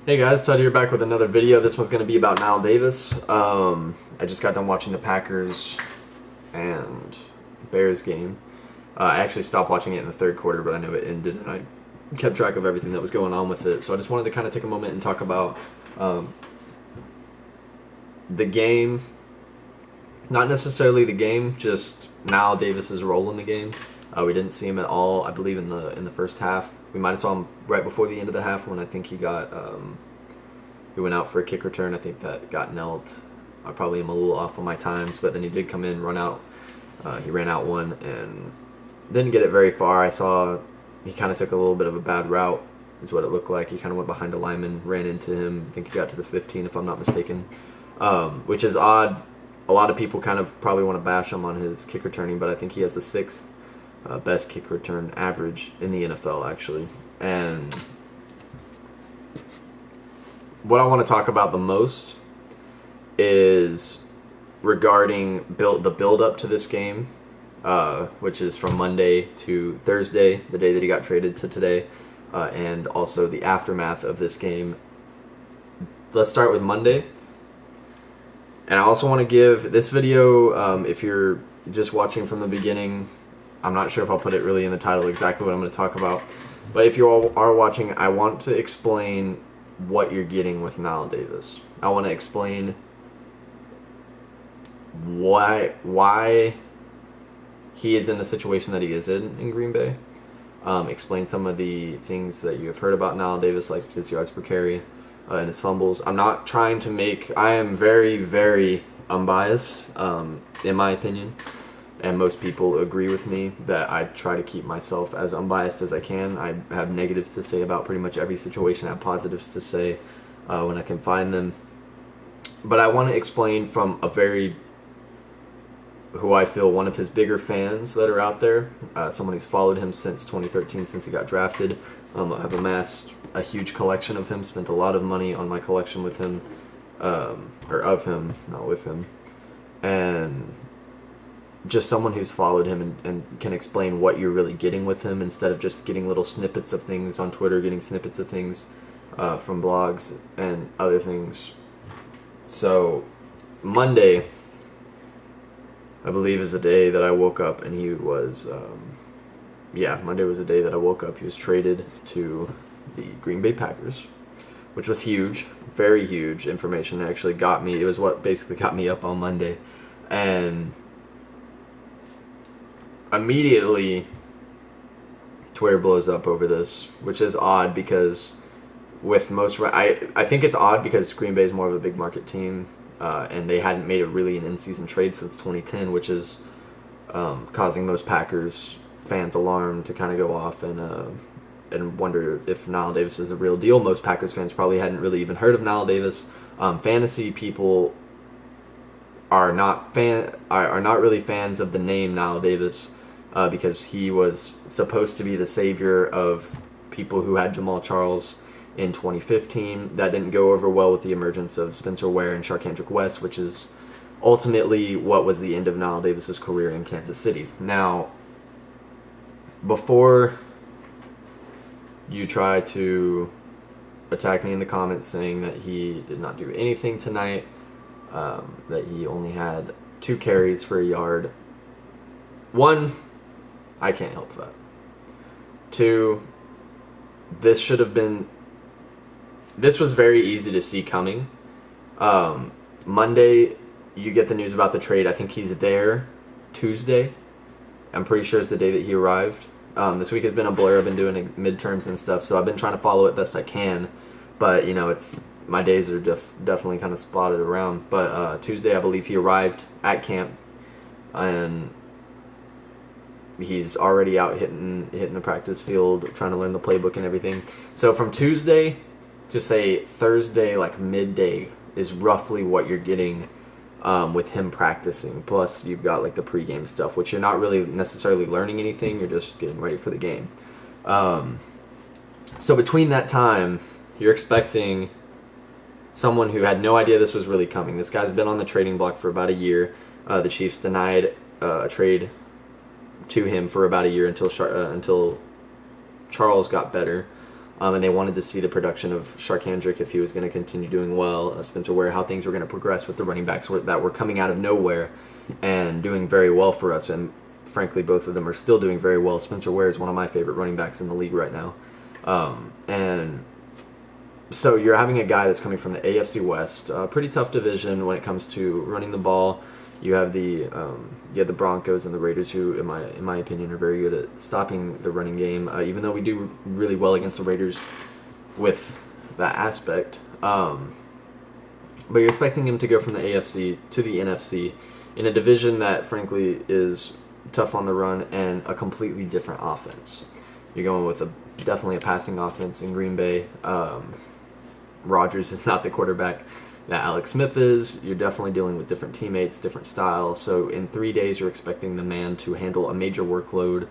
Hey guys, Todd here back with another video. This one's going to be about Knile Davis. I just got done watching the Packers and Bears game. I actually stopped watching it in the third quarter, but I know it ended and I kept track of everything that was going on with it. So I just wanted to kind of take a moment and talk about the game. Not necessarily the game, just Knile Davis's role in the game. We didn't see him at all, I believe, in the first half. We might have saw him right before the end of the half when I think he got he went out for a kick return. I think that got knelt. I probably am a little off on my times, but then he did come in, run out. He ran out one and didn't get it very far. I saw he kind of took a little bit of a bad route, is what it looked like. He kind of went behind a lineman, ran into him. I think he got to the 15, if I'm not mistaken, which is odd. A lot of people kind of probably want to bash him on his kick returning, but I think he has the sixth best kick return average in the NFL, actually. And what I want to talk about the most is regarding the build up to this game, which is from Monday to Thursday, the day that he got traded, to today, and also the aftermath of this game. Let's start with Monday. And I also want to give this video, if you're just watching from the beginning, I'm not sure if I'll put it really in the title exactly what I'm going to talk about. But if you all are watching, I want to explain what you're getting with Knile Davis. I want to explain why he is in the situation that he is in Green Bay. Explain some of the things that you have heard about Knile Davis, like his yards per carry and his fumbles. I'm not trying to I am very, very unbiased, in my opinion. And most people agree with me that I try to keep myself as unbiased as I can. I have negatives to say about pretty much every situation. I have positives to say when I can find them. But I want to explain from who I feel one of his bigger fans that are out there, someone who's followed him since 2013, since he got drafted. I have amassed a huge collection of him, spent a lot of money on my collection with him, or of him, not with him. And just someone who's followed him and can explain what you're really getting with him, instead of just getting little snippets of things on Twitter, getting snippets of things from blogs and other things. So Monday, I believe, is the day that I woke up and he was, Monday was the day that I woke up. He was traded to the Green Bay Packers, which was huge, very huge information. It actually got me, it was what basically got me up on Monday. And immediately Twitter blows up over this, which is odd because with most, I think it's odd because Green Bay is more of a big market team, and they hadn't made really an in-season trade since 2010, which is causing most Packers fans alarm to kind of go off and wonder if Knile Davis is a real deal. Most Packers fans probably hadn't really even heard of Knile Davis. Fantasy people are not really fans of the name Knile Davis, because he was supposed to be the savior of people who had Jamal Charles in 2015. That didn't go over well with the emergence of Spencer Ware and Sharkhandrick West, which is ultimately what was the end of Knile Davis's career in Kansas City. Now, before you try to attack me in the comments saying that he did not do anything tonight, that he only had 2 carries for a yard. 1, I can't help that. 2, this was very easy to see coming. Monday, you get the news about the trade. I think he's there Tuesday. I'm pretty sure it's the day that he arrived. This week has been a blur. I've been doing midterms and stuff, so I've been trying to follow it best I can. But, my days are definitely kind of spotted around. But Tuesday, I believe he arrived at camp, and he's already out hitting the practice field, trying to learn the playbook and everything. So from Tuesday to, say, Thursday, like midday, is roughly what you're getting with him practicing. Plus, you've got like the pregame stuff, which you're not really necessarily learning anything. You're just getting ready for the game. So between that time, you're expecting someone who had no idea this was really coming. This guy's been on the trading block for about a year. The Chiefs denied a trade to him for about a year until Charles got better. And they wanted to see the production of Sharkhandrick if he was going to continue doing well. Spencer Ware, how things were going to progress with the running backs that were coming out of nowhere and doing very well for us. And frankly, both of them are still doing very well. Spencer Ware is one of my favorite running backs in the league right now. And so you're having a guy that's coming from the AFC West, a pretty tough division when it comes to running the ball. You have the Broncos and the Raiders, who, in my opinion, are very good at stopping the running game. Even though we do really well against the Raiders with that aspect, but you're expecting him to go from the AFC to the NFC in a division that, frankly, is tough on the run and a completely different offense. You're going with definitely a passing offense in Green Bay. Rodgers is not the quarterback that Alex Smith is. You're definitely dealing with different teammates, different styles. So in 3 days, you're expecting the man to handle a major workload.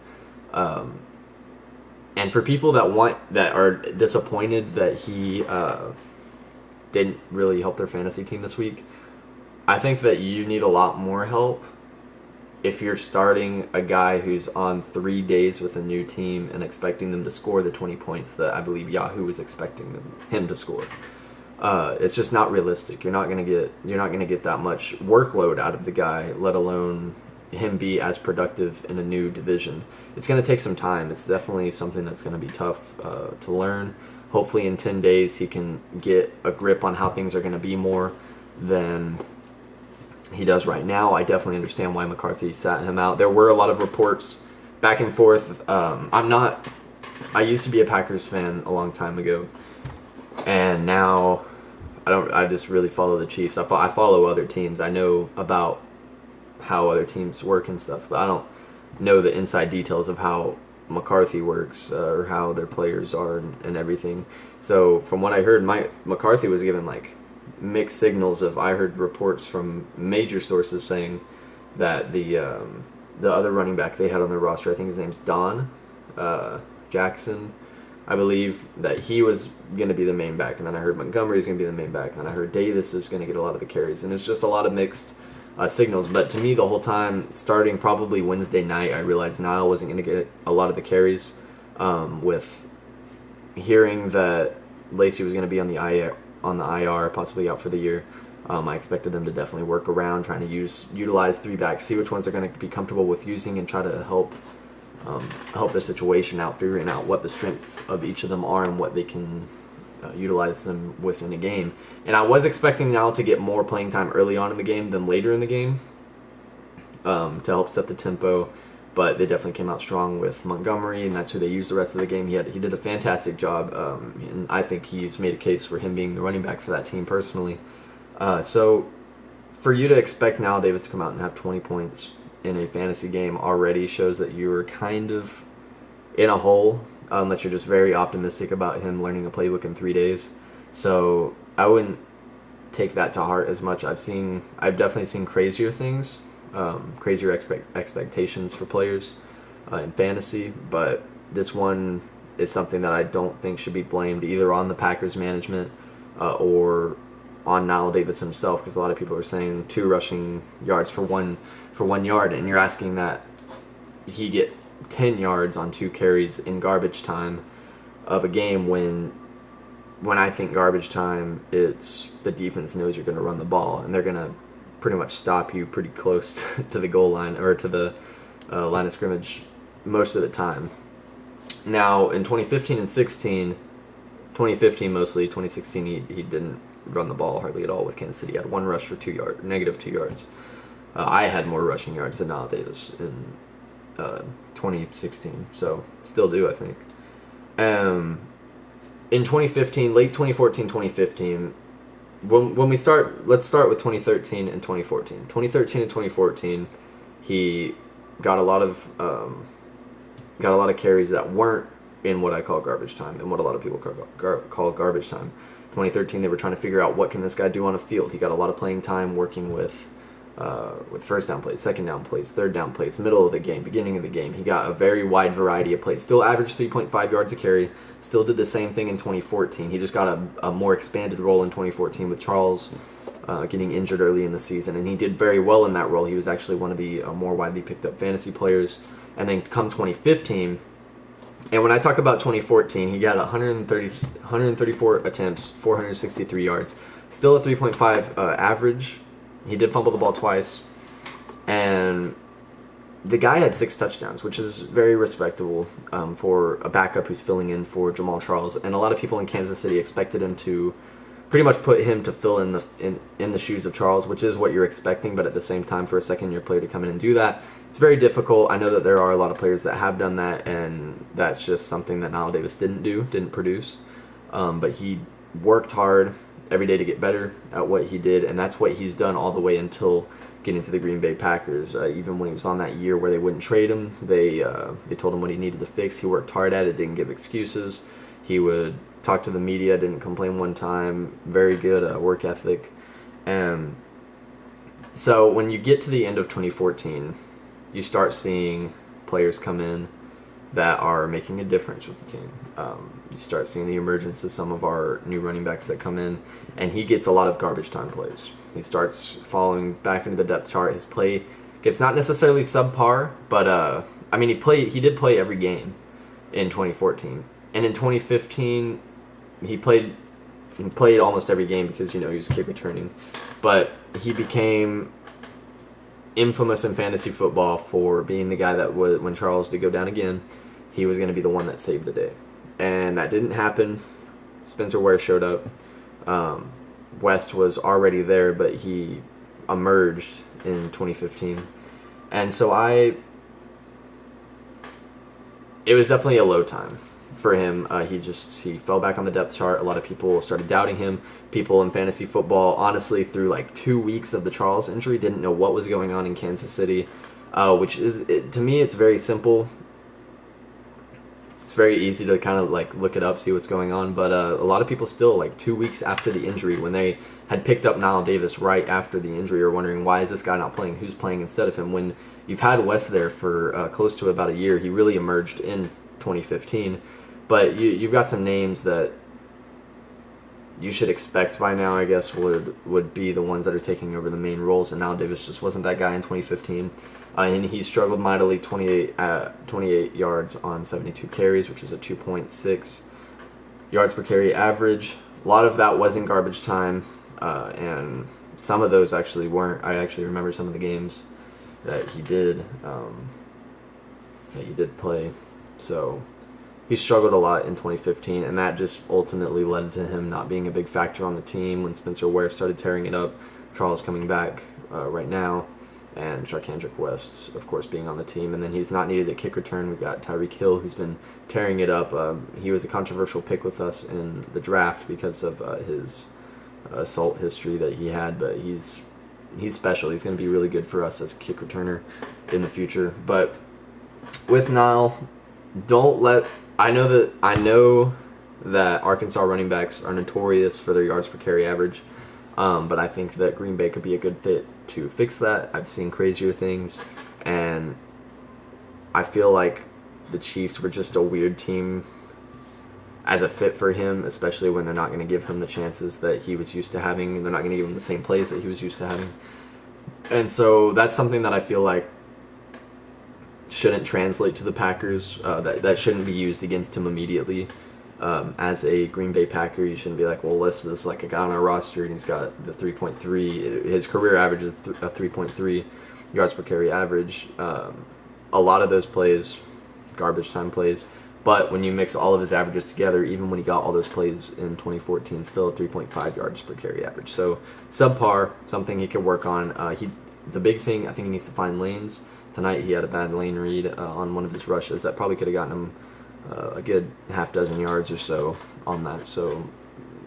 And for people that are disappointed that he didn't really help their fantasy team this week, I think that you need a lot more help if you're starting a guy who's on 3 days with a new team and expecting them to score the 20 points that I believe Yahoo was expecting him to score. It's just not realistic. You're not gonna get that much workload out of the guy, let alone him be as productive in a new division. It's gonna take some time. It's definitely something that's gonna be tough to learn. Hopefully in 10 days he can get a grip on how things are gonna be more than he does right now. I definitely understand why McCarthy sat him out. There were a lot of reports back and forth. I used to be a Packers fan a long time ago, and now I just really follow the Chiefs. I follow other teams. I know about how other teams work and stuff, but I don't know the inside details of how McCarthy works or how their players are and everything. So from what I heard, McCarthy was given like mixed signals I heard reports from major sources saying that the other running back they had on their roster, I think his name's Don Jackson, I believe, that he was going to be the main back, and then I heard Montgomery's going to be the main back, and then I heard Davis is going to get a lot of the carries, and it's just a lot of mixed signals. But to me, the whole time, starting probably Wednesday night, I realized Knile wasn't going to get a lot of the carries. With hearing that Lacey was going to be on the IR, possibly out for the year, I expected them to definitely work around, trying to utilize 3 backs, see which ones they're going to be comfortable with using, and try to help their situation out, figuring out what the strengths of each of them are and what they can utilize them within a game. And I was expecting now to get more playing time early on in the game than later in the game to help set the tempo, but they definitely came out strong with Montgomery, and that's who they used the rest of the game. He did a fantastic job, and I think he's made a case for him being the running back for that team personally. So for you to expect Knile Davis to come out and have 20 points in a fantasy game already shows that you're kind of in a hole, unless you're just very optimistic about him learning a playbook in 3 days. So I wouldn't take that to heart as much. I've definitely seen crazier things, crazier expectations for players in fantasy, but this one is something that I don't think should be blamed either on the Packers management or on Knile Davis himself, because a lot of people are saying 2 rushing yards for 1 yard, and you're asking that he get 10 yards on 2 carries in garbage time of a game when I think garbage time, it's the defense knows you're going to run the ball, and they're going to pretty much stop you pretty close to the goal line or to the line of scrimmage most of the time. Now, in 2015 and 16, 2015 mostly, 2016 he didn't run the ball hardly at all with Kansas City. He had 1 rush for negative 2 yards. I had more rushing yards than Knile Davis in 2016, so still do, I think. In 2015, late 2014, 2015, when we start, let's start with 2013 and 2014. 2013 and 2014, he got a lot of carries that weren't in what I call garbage time, and what a lot of people call garbage time. 2013, they were trying to figure out what can this guy do on a field. He got a lot of playing time working with first down plays, second down plays, third down plays, middle of the game, beginning of the game. He got a very wide variety of plays. Still averaged 3.5 yards a carry. Still did the same thing in 2014. He just got a more expanded role in 2014 with Charles getting injured early in the season, and he did very well in that role. He was actually one of the more widely picked up fantasy players. And then come 2015, And when I talk about 2014, he got 134 attempts, 463 yards, still a 3.5 average. He did fumble the ball twice, and the guy had 6 touchdowns, which is very respectable for a backup who's filling in for Jamal Charles. And a lot of people in Kansas City expected him to pretty much put him to fill in the shoes of Charles, which is what you're expecting. But at the same time, for a second-year player to come in and do that, it's very difficult. I know that there are a lot of players that have done that, and that's just something that Knile Davis didn't produce. But he worked hard every day to get better at what he did, and that's what he's done all the way until getting to the Green Bay Packers. Even when he was on that year where they wouldn't trade him, they told him what he needed to fix. He worked hard at it, didn't give excuses. He would talk to the media, didn't complain one time. Very good work ethic. And so when you get to the end of 2014, you start seeing players come in that are making a difference with the team. You start seeing the emergence of some of our new running backs that come in, and he gets a lot of garbage time plays. He starts falling back into the depth chart. His play gets not necessarily subpar, but he did play every game in 2014, and in 2015 he played almost every game because he was kick returning, but he became infamous in fantasy football for being the guy that was, when Charles did go down again, he was going to be the one that saved the day. And that didn't happen. Spencer Ware showed up. West was already there, but he emerged in 2015. And so it was definitely a low time for him. He fell back on the depth chart. A lot of people started doubting him. People in fantasy football, honestly, through like 2 weeks of the Charles injury, didn't know what was going on in Kansas City, to me, it's very simple. It's very easy to kind of like look it up, see what's going on, but a lot of people still, like 2 weeks after the injury, when they had picked up Knile Davis right after the injury, are wondering, why is this guy not playing? Who's playing instead of him? When you've had West there for close to about a year, he really emerged in 2015. But you've got some names that you should expect by now, I guess, would be the ones that are taking over the main roles, and Knile Davis just wasn't that guy in 2015. And he struggled mightily, 28 yards on 72 carries, which is a 2.6 yards per carry average. A lot of that was in garbage time, and some of those actually weren't. I actually remember some of the games that he did play. So he struggled a lot in 2015, and that just ultimately led to him not being a big factor on the team when Spencer Ware started tearing it up. Charles coming back right now, and Charkandrick West, of course, being on the team. And then he's not needed at kick return. We've got Tyreek Hill, who's been tearing it up. He was a controversial pick with us in the draft because of his assault history that he had, but he's special. He's going to be really good for us as a kick returner in the future. But with Knile, I know that Arkansas running backs are notorious for their yards per carry average, but I think that Green Bay could be a good fit to fix that. I've seen crazier things, and I feel like the Chiefs were just a weird team as a fit for him, especially when they're not going to give him the chances that he was used to having, and they're not going to give him the same plays that he was used to having. And so that's something that I feel like shouldn't translate to the Packers, that shouldn't be used against him immediately. As a Green Bay Packer, you shouldn't be like, well, this is like a guy on our roster and he's got the 3.3. His career average is a 3.3 yards per carry average. A lot of those plays, garbage time plays, but when you mix all of his averages together, even when he got all those plays in 2014, still a 3.5 yards per carry average. So subpar, something he could work on. The big thing, I think he needs to find lanes. Tonight he had a bad lane read on one of his rushes that probably could have gotten him a good half dozen yards or so on that. So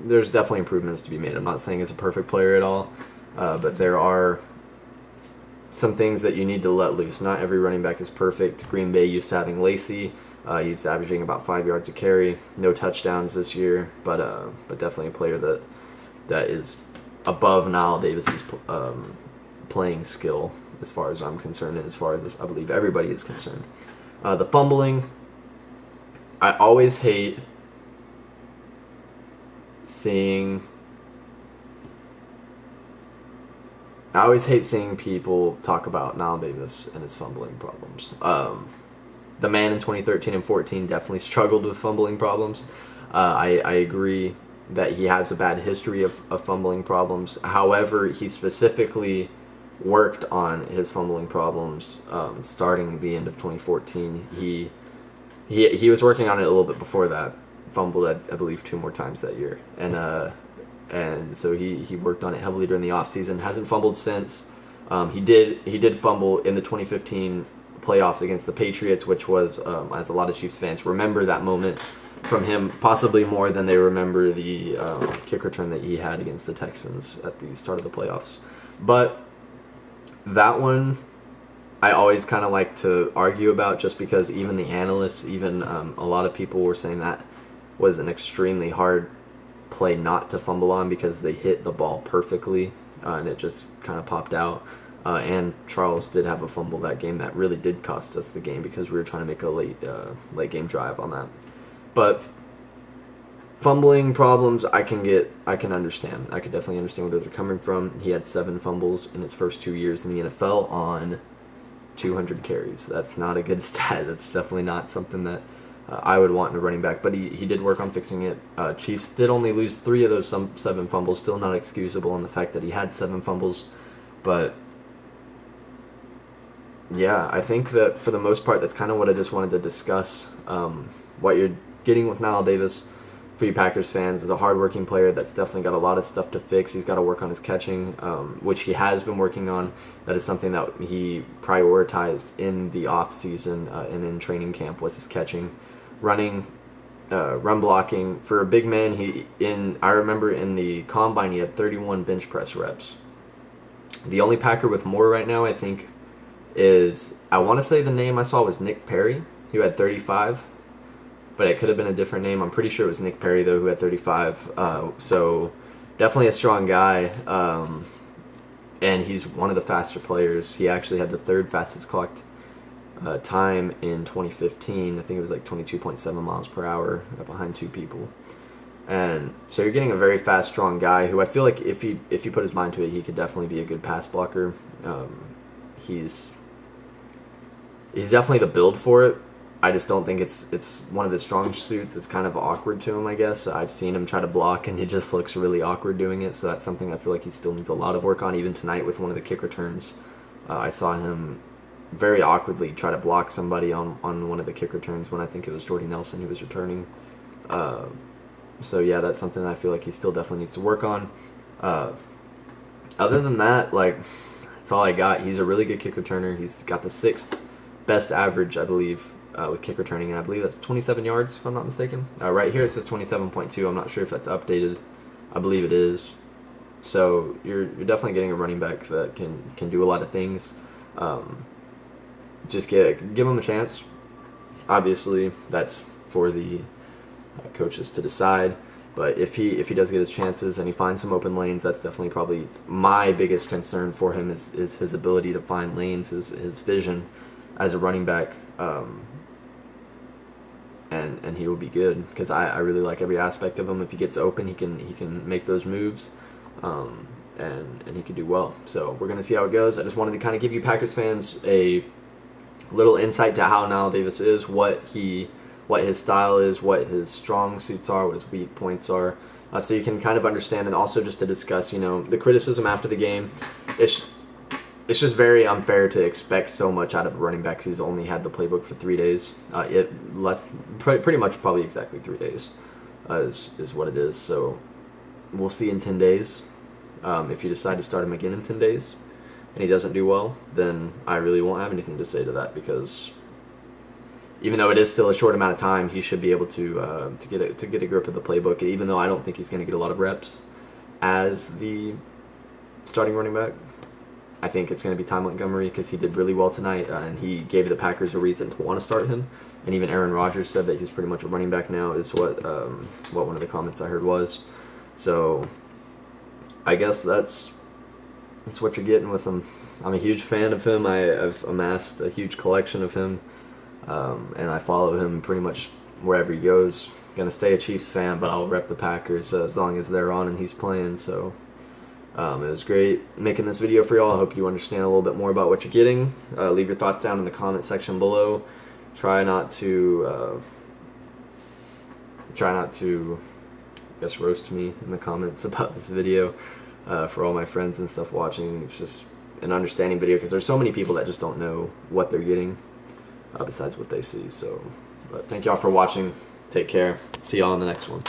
there's definitely improvements to be made. I'm not saying he's a perfect player at all, but there are some things that you need to let loose. Not every running back is perfect. Green Bay used to having Lacey. He was averaging about 5 yards a carry. No touchdowns this year, but definitely a player that is above Knile Davis's playing skill as far as I'm concerned, and as far as I believe everybody is concerned. The fumbling, I always hate seeing people talk about Knile Davis and his fumbling problems. the man in 2013 and 14 definitely struggled with fumbling problems. I agree that he has a bad history of fumbling problems. However, he specifically worked on his fumbling problems starting the end of 2014. He was working on it a little bit before that. Fumbled, I believe, 2 more times that year, and so he worked on it heavily during the offseason. Hasn't fumbled since. He did fumble in the 2015 playoffs against the Patriots, which was, as a lot of Chiefs fans remember that moment from him, possibly more than they remember the kick return that he had against the Texans at the start of the playoffs. But that one, I always kind of like to argue about, just because even the analysts, even a lot of people were saying that was an extremely hard play not to fumble on, because they hit the ball perfectly and it just kind of popped out. And Charles did have a fumble that game that really did cost us the game, because we were trying to make a late game drive on that. But fumbling problems, I can understand. I can definitely understand where they're coming from. He had 7 fumbles in his first 2 years in the NFL on 200 carries. That's not a good stat. That's definitely not something that I would want in a running back, but he did work on fixing it. Chiefs did only lose 3 of those 7 fumbles. Still not excusable in the fact that he had 7 fumbles, but yeah, I think that for the most part, that's kind of what I just wanted to discuss. What you're getting with Knile Davis, for you Packers fans, is a hardworking player that's definitely got a lot of stuff to fix. He's got to work on his catching, which he has been working on. That is something that he prioritized in the off season and in training camp, was his catching, running, run blocking. For a big man, I remember in the combine he had 31 bench press reps. The only Packer with more right now, I think, is, I want to say the name I saw was Nick Perry, who had 35, but it could have been a different name. I'm pretty sure it was Nick Perry, though, who had 35. So definitely a strong guy, and he's one of the faster players. He actually had the 3rd fastest clocked time in 2015. I think it was like 22.7 miles per hour behind 2 people. And so you're getting a very fast, strong guy who I feel like if he put his mind to it, he could definitely be a good pass blocker. He's definitely the build for it. I just don't think it's one of his strong suits. It's kind of awkward to him, I guess. I've seen him try to block, and he just looks really awkward doing it. So that's something I feel like he still needs a lot of work on. Even tonight with one of the kick returns, I saw him very awkwardly try to block somebody on one of the kick returns when I think it was Jordy Nelson who was returning. So yeah, that's something that I feel like he still definitely needs to work on. Other than that, that's all I got. He's a really good kick returner. He's got the 6th best average, I believe, with kick returning, and I believe that's 27 yards, if I'm not mistaken. Right here it says 27.2. I'm not sure if that's updated. I believe it is. So you're definitely getting a running back that can do a lot of things. Just give him a chance. Obviously, that's for the coaches to decide. But if he does get his chances and he finds some open lanes, that's definitely probably my biggest concern for him is his ability to find lanes, his vision as a running back. And he will be good, because I really like every aspect of him. If he gets open, he can make those moves, and he can do well. So we're gonna see how it goes. I just wanted to kind of give you Packers fans a little insight to how Knile Davis is, what his style is, what his strong suits are, what his weak points are, so you can kind of understand, and also just to discuss, the criticism after the game. It's just very unfair to expect so much out of a running back who's only had the playbook for 3 days. Pretty much probably exactly 3 days is what it is. So we'll see in 10 days. If you decide to start him again in 10 days and he doesn't do well, then I really won't have anything to say to that, because even though it is still a short amount of time, he should be able to get a grip of the playbook. And even though I don't think he's going to get a lot of reps as the starting running back, I think it's going to be Ty Montgomery, because he did really well tonight, and he gave the Packers a reason to want to start him. And even Aaron Rodgers said that he's pretty much a running back now, is what one of the comments I heard was. So I guess that's what you're getting with him. I'm a huge fan of him. I've amassed a huge collection of him, and I follow him pretty much wherever he goes. Gonna stay a Chiefs fan, but I'll rep the Packers as long as they're on and he's playing. So it was great making this video for y'all. I hope you understand a little bit more about what you're getting. Leave your thoughts down in the comment section below. try not to I guess roast me in the comments about this video. For all my friends and stuff watching, it's just an understanding video because there's so many people that just don't know what they're getting besides what they see. So, but thank y'all for watching. Take care. See y'all on the next one.